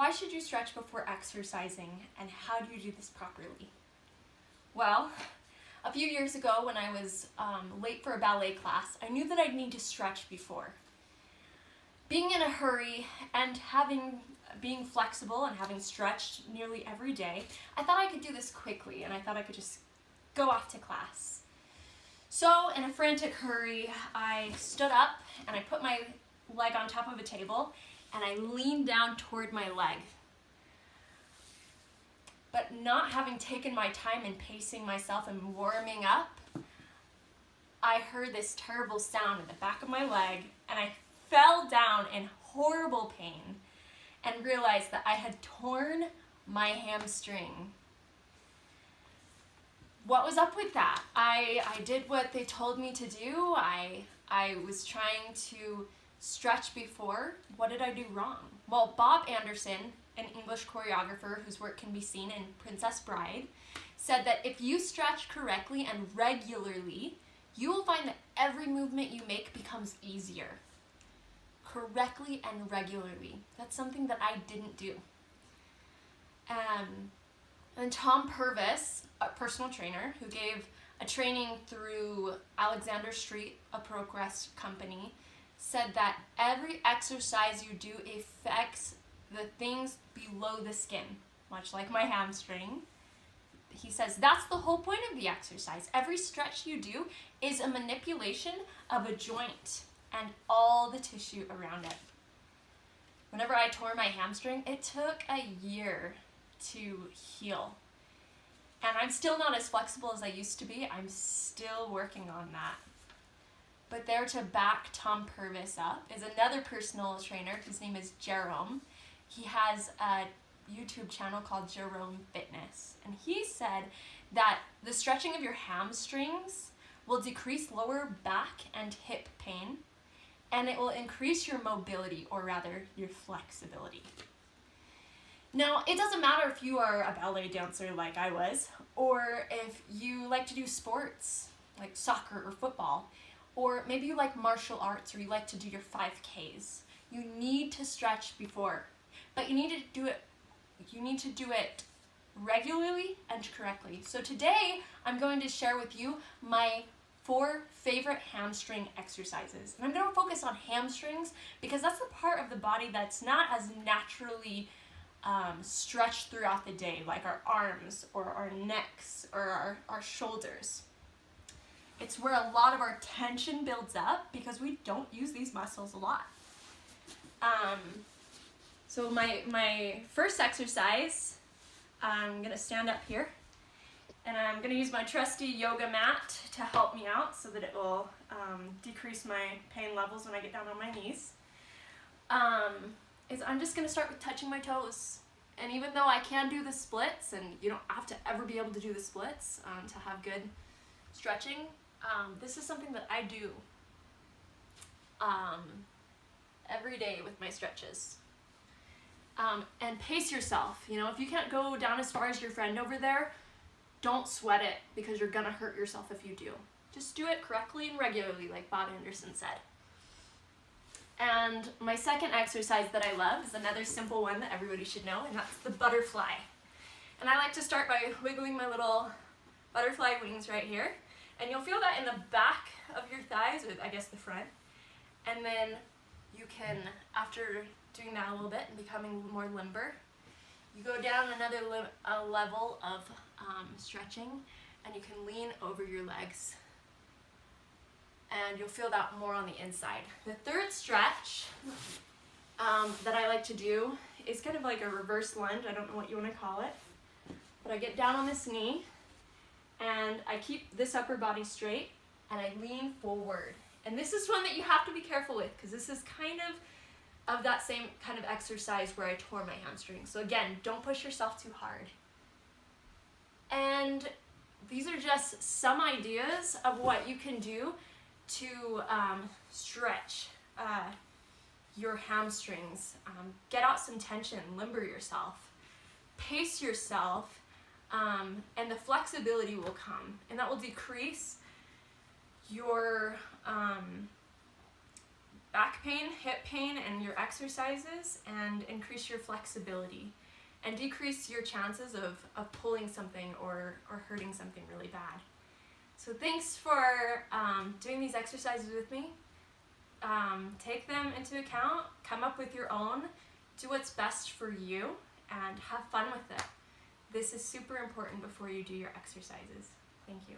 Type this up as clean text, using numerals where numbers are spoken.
why should you stretch before exercising, and how do you do this properly? Well, a few years ago when I was late for a ballet class, I knew that I'd need to stretch before. Being in a hurry and being flexible and having stretched nearly every day, I thought I could do this quickly, and I thought I could just go off to class. So in a frantic hurry, I stood up and I put my leg on top of a table and I leaned down toward my leg. But not having taken my time in pacing myself and warming up, I heard this terrible sound in the back of my leg and I fell down in horrible pain and realized that I had torn my hamstring. What was up with that? I did what they told me to do. I was trying to stretch before. What did I do wrong? Well, Bob Anderson, an English choreographer whose work can be seen in Princess Bride, said that if you stretch correctly and regularly, you will find that every movement you make becomes easier. Correctly and regularly. That's something that I didn't do. And Tom Purvis, a personal trainer who gave a training through Alexander Street, a Progress company, said that every exercise you do affects the things below the skin, much like my hamstring. He says that's the whole point of the exercise. Every stretch you do is a manipulation of a joint and all the tissue around it. Whenever I tore my hamstring, it took a year to heal. And I'm still not as flexible as I used to be. I'm still working on that. But there to back Tom Purvis up is another personal trainer whose name is Jerome. He has a YouTube channel called Jerome Fitness. And he said that the stretching of your hamstrings will decrease lower back and hip pain, and it will increase your mobility, or rather your flexibility. Now, it doesn't matter if you are a ballet dancer like I was, or if you like to do sports like soccer or football, or maybe you like martial arts or you like to do your 5Ks. You need to stretch before, but you need to do it regularly and correctly. So today I'm going to share with you my 4 favorite hamstring exercises. And I'm going to focus on hamstrings because that's the part of the body that's not as naturally stretched throughout the day, like our arms or our necks or our shoulders. It's where a lot of our tension builds up because we don't use these muscles a lot. So my first exercise, I'm going to stand up here and I'm going to use my trusty yoga mat to help me out so that it will decrease my pain levels when I get down on my knees. I'm just going to start with touching my toes. And even though I can do the splits, and you don't have to ever be able to do the splits to have good stretching, this is something that I do every day with my stretches. And pace yourself. You know, if you can't go down as far as your friend over there, don't sweat it because you're gonna hurt yourself if you do. Just do it correctly and regularly, like Bob Anderson said. And my second exercise that I love is another simple one that everybody should know, and that's the butterfly. And I like to start by wiggling my little butterfly wings right here. And you'll feel that in the back of your thighs, or I guess the front. And then you can, after doing that a little bit and becoming more limber, you go down another level of stretching, and you can lean over your legs. And you'll feel that more on the inside. The third stretch that I like to do is kind of like a reverse lunge. I don't know what you want to call it. But I get down on this knee, and I keep this upper body straight, and I lean forward. And this is one that you have to be careful with, because this is kind of that same kind of exercise where I tore my hamstring. So again, don't push yourself too hard. And these are just some ideas of what you can do to stretch your hamstrings. Get out some tension, limber yourself, pace yourself, and the flexibility will come, and that will decrease your back pain, hip pain, and your exercises, and increase your flexibility and decrease your chances of pulling something or hurting something really bad. So thanks for doing these exercises with me. Take them into account, come up with your own, do what's best for you, and have fun with it. This is super important before you do your exercises. Thank you.